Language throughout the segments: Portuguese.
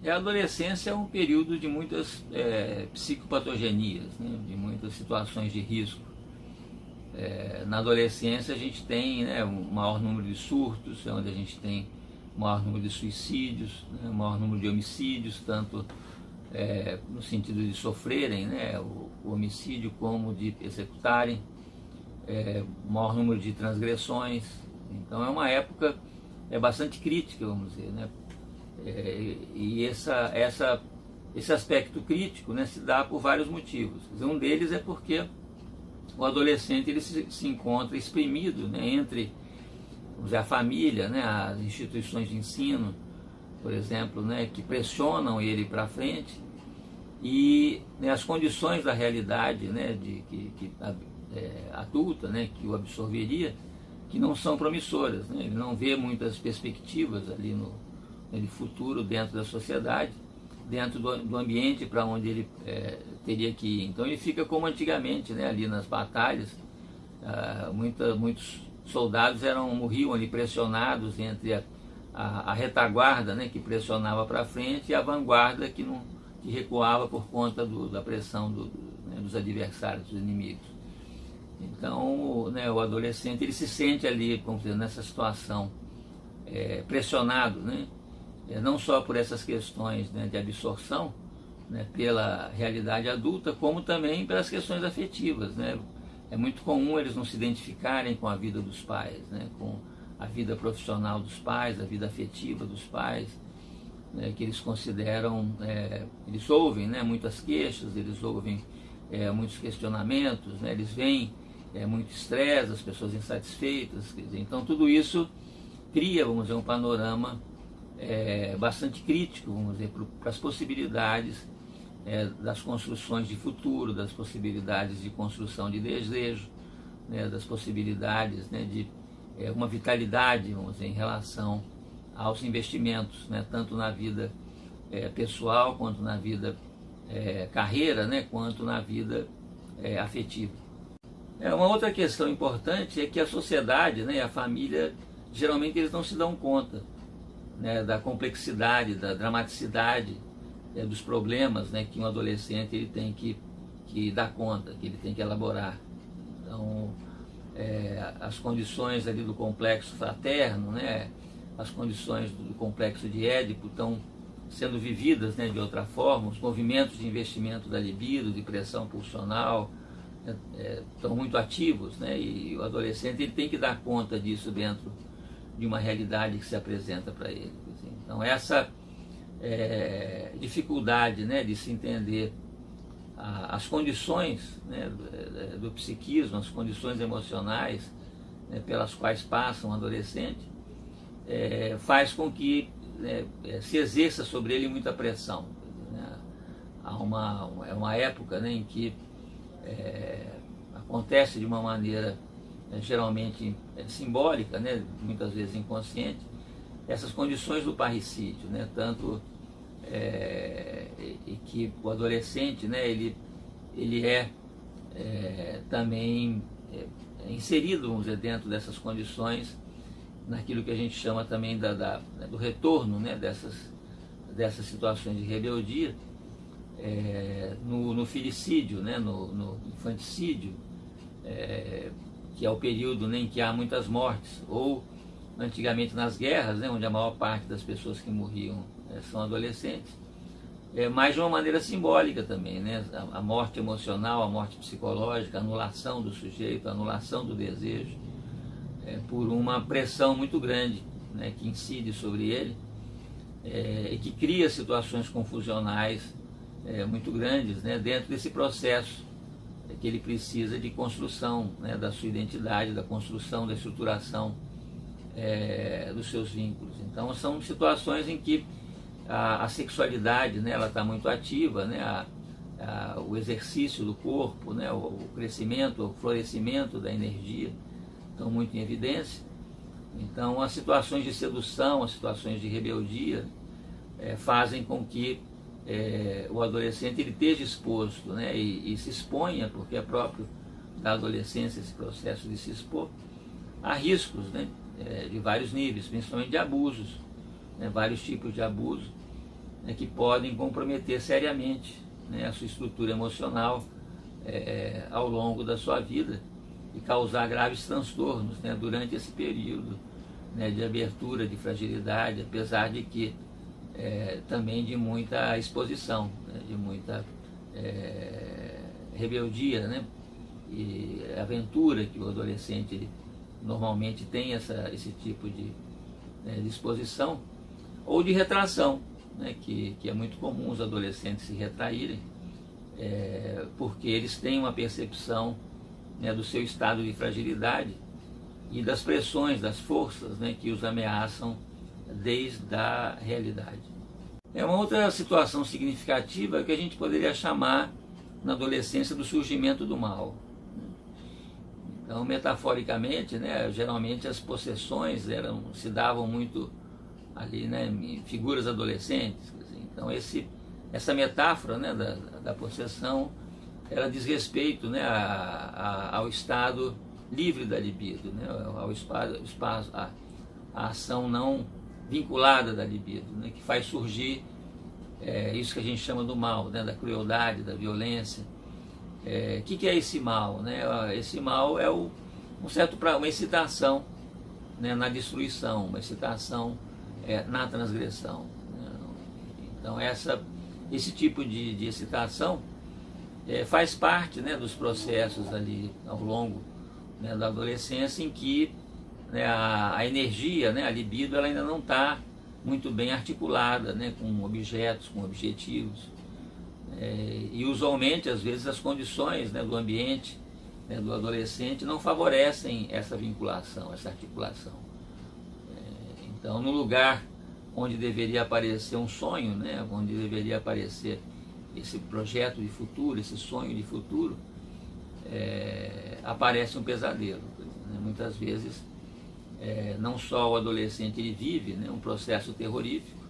A adolescência é um período de muitas psicopatogenias, né, de muitas situações de risco. Na adolescência a gente tem, né, um maior número de surtos, onde a gente tem um maior número de suicídios, né, um maior número de homicídios, tanto no sentido de sofrerem, né, o homicídio, como de executarem, maior número de transgressões. Então é uma época bastante crítica, vamos dizer, né? E esse aspecto crítico, né, se dá por vários motivos. Um deles é porque o adolescente ele se encontra exprimido, né, entre, vamos dizer, a família, né, as instituições de ensino, por exemplo, né, que pressionam ele para frente, e, né, as condições da realidade, né, adulta, né, que o absorveria, que não são promissoras, né? Ele não vê muitas perspectivas ali no futuro dentro da sociedade, dentro do ambiente para onde ele teria que ir. Então ele fica como antigamente, né, ali nas batalhas. Muitos soldados morriam ali pressionados entre a retaguarda, né, que pressionava para frente, e a vanguarda que recuava por conta da pressão né, dos adversários, dos inimigos. Então, né, o adolescente ele se sente ali, como dizer, nessa situação pressionado, né, não só por essas questões, né, de absorção, né, pela realidade adulta, como também pelas questões afetivas, né. É muito comum eles não se identificarem com a vida dos pais, né, com a vida profissional dos pais, a vida afetiva dos pais, né, que eles consideram, eles ouvem, né, muitas queixas, eles ouvem muitos questionamentos, né, eles veem muito estresse, as pessoas insatisfeitas, quer dizer, então tudo isso cria, vamos dizer, um panorama bastante crítico, vamos dizer, para as possibilidades das construções de futuro, das possibilidades de construção de desejo, né, das possibilidades, né, de uma vitalidade, vamos dizer, em relação aos investimentos, né, tanto na vida pessoal, quanto na vida carreira, né, quanto na vida afetiva. Uma outra questão importante é que a sociedade, né, e a família, geralmente eles não se dão conta, né, da complexidade, da dramaticidade dos problemas, né, que um adolescente ele tem que dar conta, que ele tem que elaborar. Então, as condições ali do complexo fraterno, né, as condições do complexo de Édipo estão sendo vividas, né, de outra forma, os movimentos de investimento da libido, de pressão pulsional, estão muito ativos, né, e o adolescente ele tem que dar conta disso dentro de uma realidade que se apresenta para ele. Então essa dificuldade, né, de se entender as condições, né, do psiquismo, as condições emocionais, né, pelas quais passa um adolescente, faz com que se exerça sobre ele muita pressão, né? Há uma época, né, em que acontece de uma maneira geralmente simbólica, né, muitas vezes inconsciente, essas condições do parricídio, né, tanto e que o adolescente, né, ele também inserido, vamos dizer, dentro dessas condições, naquilo que a gente chama também do retorno, né, dessas situações de rebeldia, no filicídio, né, no infanticídio, que é o período, né, em que há muitas mortes, ou antigamente nas guerras, né, onde a maior parte das pessoas que morriam são adolescentes, mas de uma maneira simbólica também, né, a morte emocional, a morte psicológica, a anulação do sujeito, a anulação do desejo, por uma pressão muito grande, né, que incide sobre ele, e que cria situações confusionais muito grandes, né, dentro desse processo que ele precisa de construção, né, da sua identidade, da construção, da estruturação dos seus vínculos. Então são situações em que a sexualidade, né, ela está muito ativa, né, o exercício do corpo, né, o crescimento, o florescimento da energia estão muito em evidência. Então as situações de sedução, as situações de rebeldia fazem com que o adolescente ele esteja exposto, né, e se exponha, porque é próprio da adolescência esse processo de se expor a riscos, né, de vários níveis, principalmente de abusos, né, vários tipos de abuso, né, que podem comprometer seriamente, né, a sua estrutura emocional ao longo da sua vida e causar graves transtornos, né, durante esse período, né, de abertura, de fragilidade, apesar de que também de muita exposição, né, de muita rebeldia, né, e aventura que o adolescente ele normalmente tem esse tipo de exposição, ou de retração, né, que é muito comum os adolescentes se retraírem, porque eles têm uma percepção, né, do seu estado de fragilidade e das pressões, das forças, né, que os ameaçam desde a realidade. É uma outra situação significativa que a gente poderia chamar na adolescência do surgimento do mal. Então, metaforicamente, né, geralmente as possessões se davam muito ali, né, em figuras adolescentes. Então, essa metáfora, né, da possessão, ela diz respeito, né, ao estado livre da libido, né, a ação não vinculada da libido, né, que faz surgir isso que a gente chama do mal, né, da crueldade, da violência. Que é esse mal? Né? Esse mal é uma excitação, né, na destruição, uma excitação na transgressão. Né? Então esse tipo de excitação faz parte, né, dos processos ali ao longo, né, da adolescência, em que, né, a energia, né, a libido, ela ainda não está muito bem articulada, né, com objetos, com objetivos. E usualmente, às vezes, as condições, né, do ambiente, né, do adolescente não favorecem essa vinculação, essa articulação. Então, no lugar onde deveria aparecer um sonho, né, onde deveria aparecer esse projeto de futuro, esse sonho de futuro, aparece um pesadelo. Né? Muitas vezes, não só o adolescente ele vive, né, um processo terrorífico,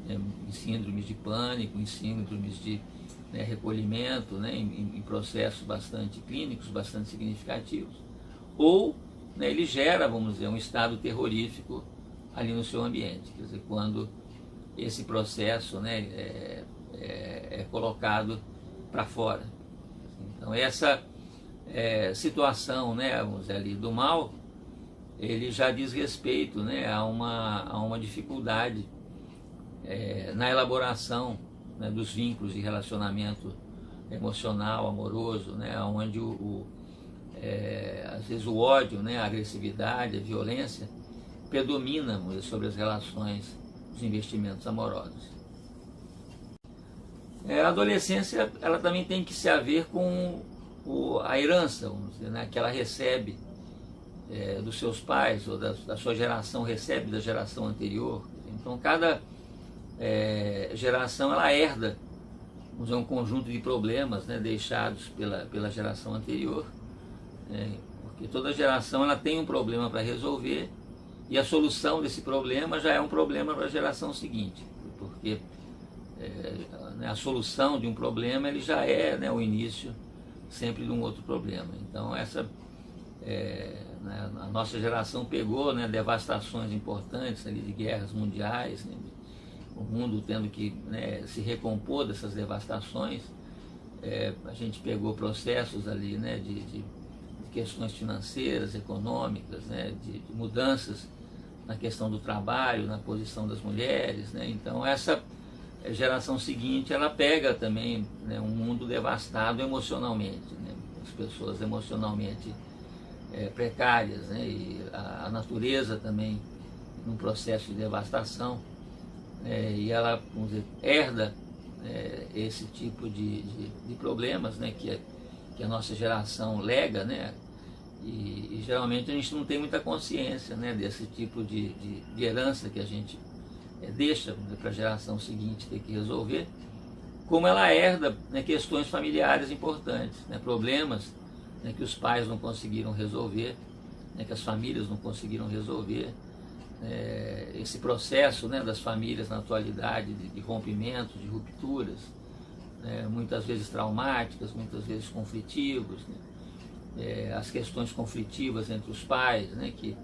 né, em síndromes de pânico, em síndromes de recolhimento, né, em processos bastante clínicos, bastante significativos, ou, né, ele gera, vamos dizer, um estado terrorífico ali no seu ambiente. Quer dizer, quando esse processo, né, é colocado para fora. Então, essa situação, né, vamos dizer, ali do mal, ele já diz respeito, né, a uma dificuldade na elaboração, né, dos vínculos de relacionamento emocional, amoroso, né, onde às vezes o ódio, né, a agressividade, a violência predomina sobre as relações, os investimentos amorosos. A adolescência, ela também tem que se haver com a herança, vamos dizer, né, que ela recebe dos seus pais, ou da sua geração recebe da geração anterior. Então, cada geração, ela herda, vamos dizer, um conjunto de problemas, né, deixados pela geração anterior, porque toda geração ela tem um problema para resolver, e a solução desse problema já é um problema para a geração seguinte, porque a solução de um problema ele já é, né, o início sempre de um outro problema. Então, né, a nossa geração pegou, né, devastações importantes ali de guerras mundiais, né, o mundo tendo que, né, se recompor dessas devastações. A gente pegou processos ali, né, de questões financeiras, econômicas, né, de mudanças na questão do trabalho, na posição das mulheres, né. Então essa geração seguinte, ela pega também, né, um mundo devastado emocionalmente, né, as pessoas emocionalmente precárias, né, e a natureza também num processo de devastação. E ela, vamos dizer, herda esse tipo de problemas, né, que a nossa geração lega, né, e geralmente a gente não tem muita consciência, né, desse tipo de herança que a gente deixa para a geração seguinte ter que resolver, como ela herda, né, questões familiares importantes, né, problemas, né, que os pais não conseguiram resolver, né, que as famílias não conseguiram resolver. Esse processo, né, das famílias na atualidade de rompimentos, de rupturas, né, muitas vezes traumáticas, muitas vezes conflitivos, né, as questões conflitivas entre os pais, né, que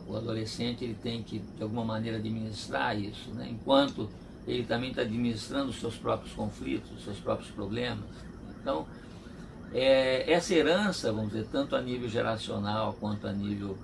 o adolescente ele tem que de alguma maneira administrar isso, né, enquanto ele também está administrando os seus próprios conflitos, os seus próprios problemas. Então, essa herança, vamos dizer, tanto a nível geracional quanto a nível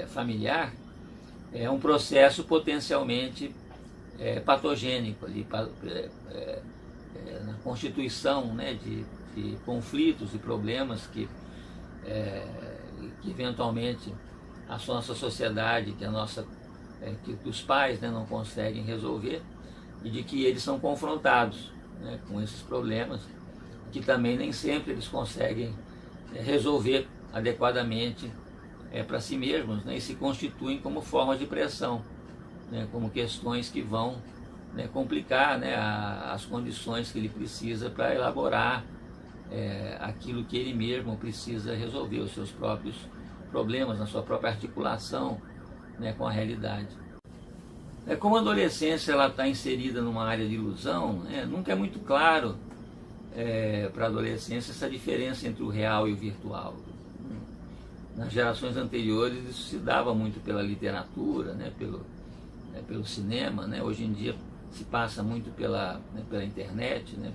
familiar, é um processo potencialmente patogênico ali, na constituição, né, de conflitos e problemas que eventualmente a nossa sociedade, que os pais, né, não conseguem resolver, e de que eles são confrontados, né, com esses problemas, que também nem sempre eles conseguem resolver adequadamente para si mesmos, né, e se constituem como formas de pressão, né, como questões que vão, né, complicar, né, as condições que ele precisa para elaborar aquilo que ele mesmo precisa resolver, os seus próprios problemas, na sua própria articulação, né, com a realidade. Como a adolescência está inserida numa área de ilusão, né, nunca é muito claro para a adolescência essa diferença entre o real e o virtual. Nas gerações anteriores isso se dava muito pela literatura, né, pelo cinema, né. Hoje em dia se passa muito pela internet, né,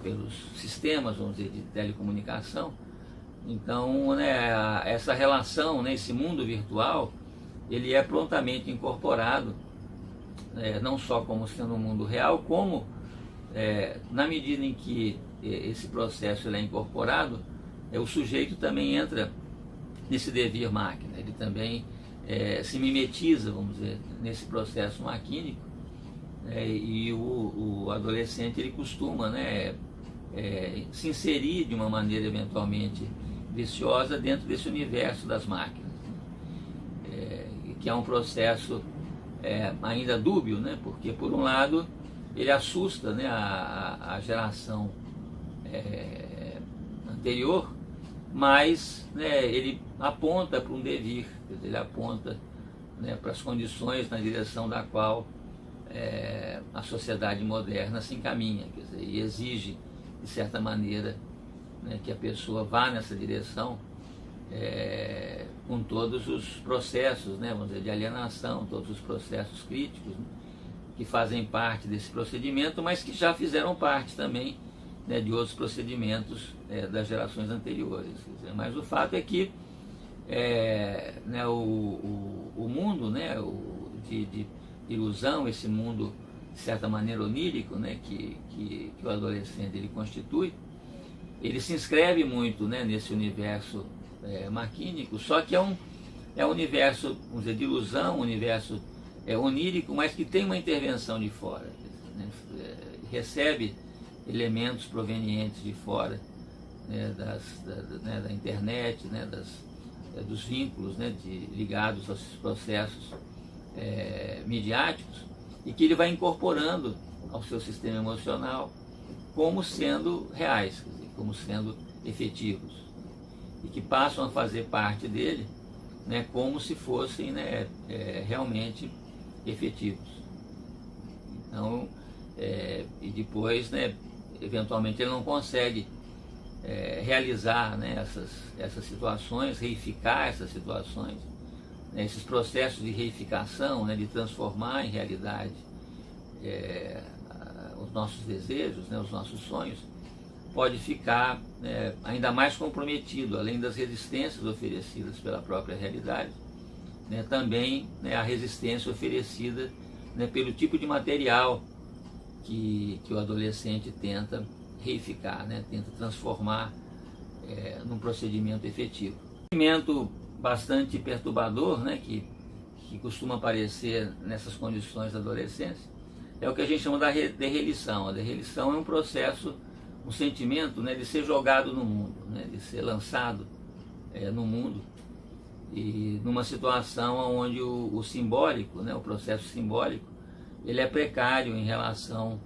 pelos sistemas, vamos dizer, de telecomunicação. Então, né, essa relação, né, esse mundo virtual, ele é prontamente incorporado, não só como sendo um mundo real, como na medida em que esse processo ele é incorporado, o sujeito também entra nesse devir máquina, ele também se mimetiza, vamos dizer, nesse processo maquínico, e o adolescente ele costuma, né, se inserir de uma maneira eventualmente viciosa dentro desse universo das máquinas, que é um processo ainda dúbio, né, porque por um lado ele assusta, né, a geração anterior, mas, né, ele aponta para um devir, quer dizer, ele aponta, né, para as condições na direção da qual a sociedade moderna se encaminha, quer dizer, e exige, de certa maneira, né, que a pessoa vá nessa direção, com todos os processos, né, vamos dizer, de alienação, todos os processos críticos, né, que fazem parte desse procedimento, mas que já fizeram parte também, né, de outros procedimentos das gerações anteriores. Quer dizer, mas o fato é que né, o mundo, né, de ilusão, esse mundo de certa maneira onírico, né, que o adolescente ele constitui, ele se inscreve muito, né, nesse universo maquínico, só que é um universo, vamos dizer, de ilusão, um universo onírico, mas que tem uma intervenção de fora, né, recebe elementos provenientes de fora, né, da internet, né, dos vínculos, né, ligados aos processos midiáticos, e que ele vai incorporando ao seu sistema emocional como sendo reais, quer dizer, como sendo efetivos, e que passam a fazer parte dele, né, como se fossem, né, realmente efetivos. Então, e depois, né, eventualmente ele não consegue realizar, né, essas situações, reificar essas situações, né, esses processos de reificação, né, de transformar em realidade os nossos desejos, né, os nossos sonhos, pode ficar ainda mais comprometido, além das resistências oferecidas pela própria realidade, né, também, né, a resistência oferecida, né, pelo tipo de material que o adolescente tenta reificar, né, tenta transformar num procedimento efetivo. Um procedimento bastante perturbador, né, que costuma aparecer nessas condições da adolescência, é o que a gente chama da derrelição. A derrelição é um processo, um sentimento, né, de ser jogado no mundo, né, de ser lançado no mundo, e numa situação onde o simbólico, né, o processo simbólico, ele é precário em relação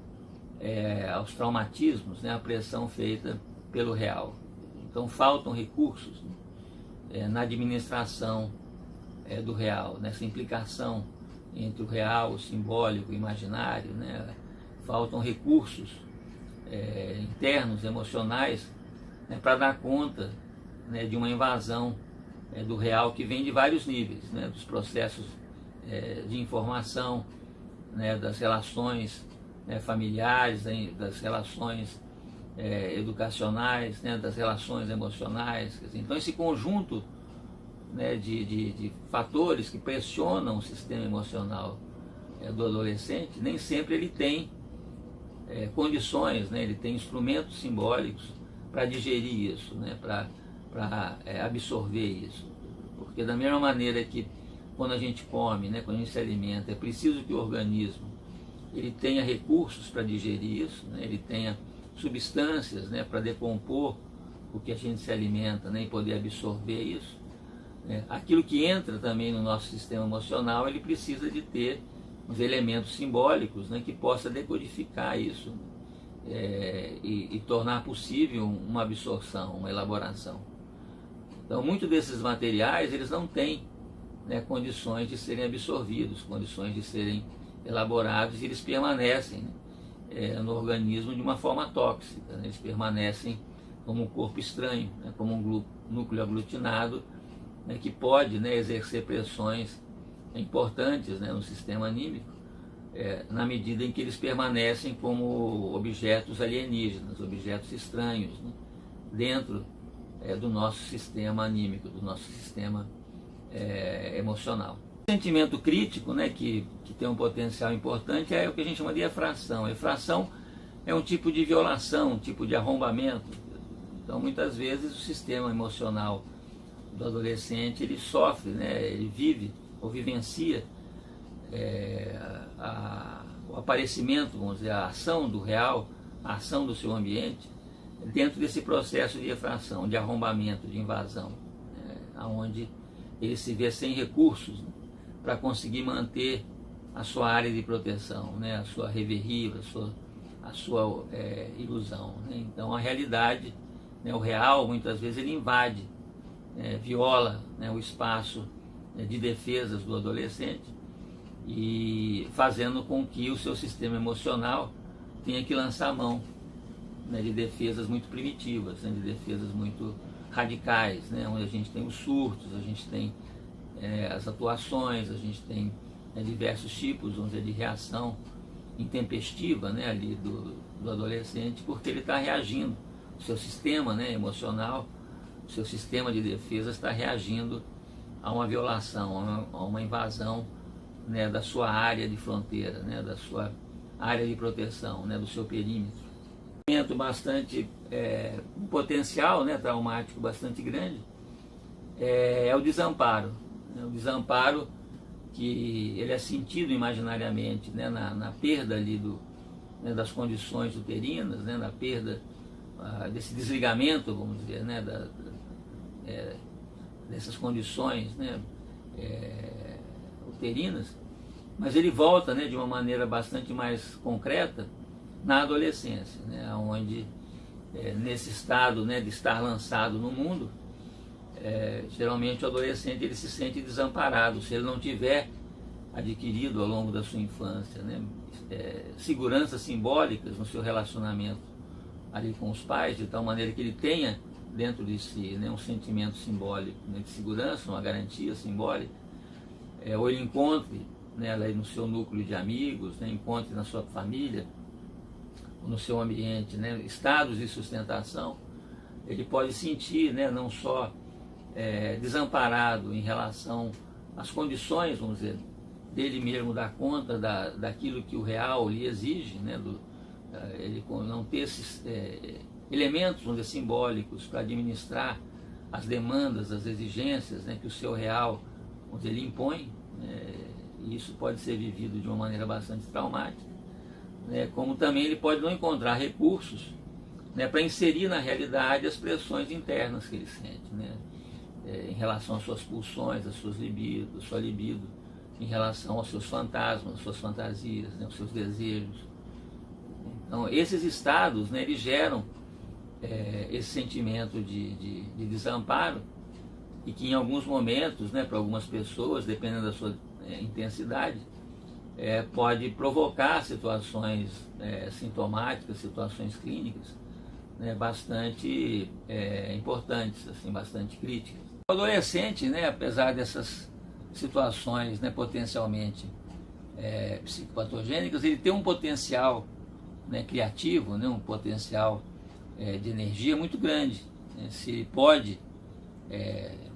aos traumatismos, né, a pressão feita pelo real. Então faltam recursos, né, na administração do real, nessa implicação entre o real, o simbólico, o imaginário, né, faltam recursos internos, emocionais, né, para dar conta, né, de uma invasão do real que vem de vários níveis, né, dos processos de informação, né, das relações, né, familiares, das relações educacionais, né, das relações emocionais. Então esse conjunto, né, de fatores que pressionam o sistema emocional do adolescente, nem sempre ele tem condições, né, ele tem instrumentos simbólicos para digerir isso, né, para absorver isso. Porque da mesma maneira que quando a gente come, né, quando a gente se alimenta, é preciso que o organismo ele tenha recursos para digerir isso, né, ele tenha substâncias, né, para decompor o que a gente se alimenta, né, e poder absorver isso. Aquilo que entra também no nosso sistema emocional, ele precisa de ter os elementos simbólicos, né, que possa decodificar isso e tornar possível uma absorção, uma elaboração. Então, muitos desses materiais, eles não têm, né, condições de serem absorvidos, condições de serem elaborados, e eles permanecem, né, no organismo de uma forma tóxica, né, eles permanecem como um corpo estranho, né, como um núcleo aglutinado, né, que pode, né, exercer pressões importantes, né, no sistema anímico, na medida em que eles permanecem como objetos alienígenas, objetos estranhos, né, dentro do nosso sistema anímico, do nosso sistema emocional. O sentimento crítico, né, que tem um potencial importante, é o que a gente chama de efração. A efração é um tipo de violação, um tipo de arrombamento. Então, muitas vezes, o sistema emocional do adolescente, ele sofre, né, ele vive ou vivencia o aparecimento, vamos dizer, a ação do real, a ação do seu ambiente, dentro desse processo de efração, de arrombamento, de invasão, onde ele se vê sem recursos, né, para conseguir manter a sua área de proteção, né, a sua reverie, a sua ilusão. Né? Então a realidade, né, o real, muitas vezes ele invade, viola, né, o espaço de defesas do adolescente, e fazendo com que o seu sistema emocional tenha que lançar mão, né, de defesas muito primitivas, né, de defesas muito radicais, né, onde a gente tem os surtos, a gente tem as atuações, a gente tem diversos tipos, vamos dizer, de reação intempestiva, né, ali do adolescente, porque ele está reagindo, o seu sistema, né, emocional, o seu sistema de defesa está reagindo a uma violação, a uma invasão, né, da sua área de fronteira, né, da sua área de proteção, né, do seu perímetro. Bastante, um potencial, né, traumático bastante grande é o desamparo. Né, o desamparo que ele é sentido imaginariamente, né, na perda ali né, das condições uterinas, né, na perda desse desligamento, vamos dizer, né, dessas condições, né, uterinas, mas ele volta, né, de uma maneira bastante mais concreta na adolescência, né, onde nesse estado, né, de estar lançado no mundo, geralmente o adolescente ele se sente desamparado se ele não tiver adquirido ao longo da sua infância, né, seguranças simbólicas no seu relacionamento ali com os pais, de tal maneira que ele tenha dentro de si, né, um sentimento simbólico, né, de segurança, uma garantia simbólica, ou ele encontre, né, ali no seu núcleo de amigos, né, encontre na sua família, no seu ambiente, né, estados de sustentação, ele pode sentir, né, não só desamparado em relação às condições, vamos dizer, dele mesmo dar conta daquilo que o real lhe exige, né, ele não ter esses elementos, vamos dizer, simbólicos para administrar as demandas, as exigências, né, que o seu real, vamos dizer, lhe impõe, e isso pode ser vivido de uma maneira bastante traumática, né, como também ele pode não encontrar recursos, né, para inserir na realidade as pressões internas que ele sente, né, em relação às suas pulsões, às suas libidos, sua libido, em relação aos seus fantasmas, às suas fantasias, né, aos seus desejos. Então, esses estados, né, eles geram esse sentimento de desamparo, e que em alguns momentos, né, para algumas pessoas, dependendo da sua intensidade, pode provocar situações sintomáticas, situações clínicas, né, bastante importantes, assim, bastante críticas. O adolescente, né, apesar dessas situações, né, potencialmente psicopatogênicas, ele tem um potencial, né, criativo, né, um potencial de energia muito grande, né? Se ele pode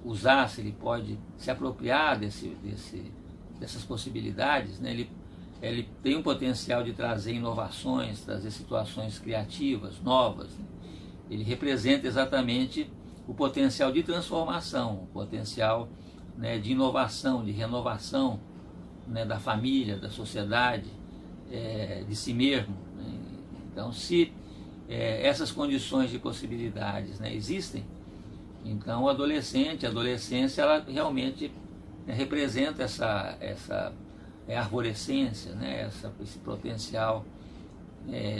usar, se ele pode se apropriar dessas possibilidades, né? Ele tem um potencial de trazer inovações, trazer situações criativas, novas, né? Ele representa exatamente o potencial de transformação, o potencial, né, de inovação, de renovação, né, da família, da sociedade, de si mesmo, né? Então, se essas condições de possibilidades, né, existem, então o adolescente, a adolescência, ela realmente, né, representa essa arborescência, né, esse potencial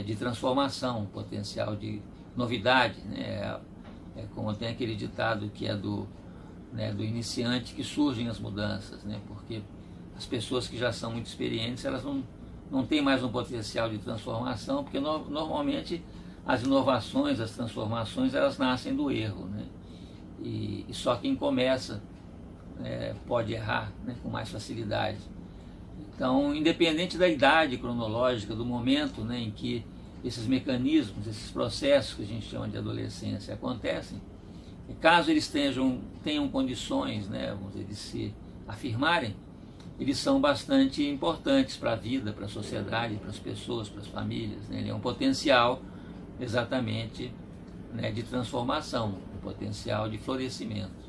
de transformação, potencial de novidade, né? Como tem aquele ditado que é do iniciante que surgem as mudanças, né? Porque as pessoas que já são muito experientes, elas não têm mais um potencial de transformação, porque normalmente as inovações, as transformações, elas nascem do erro, né? E só quem começa pode errar, né, com mais facilidade. Então, independente da idade cronológica, do momento, né, em que esses mecanismos, esses processos que a gente chama de adolescência acontecem, caso eles tenham condições, né, vamos dizer, de se afirmarem, eles são bastante importantes para a vida, para a sociedade, para as pessoas, para as famílias, né? Ele é um potencial exatamente, né, de transformação, um potencial de florescimento.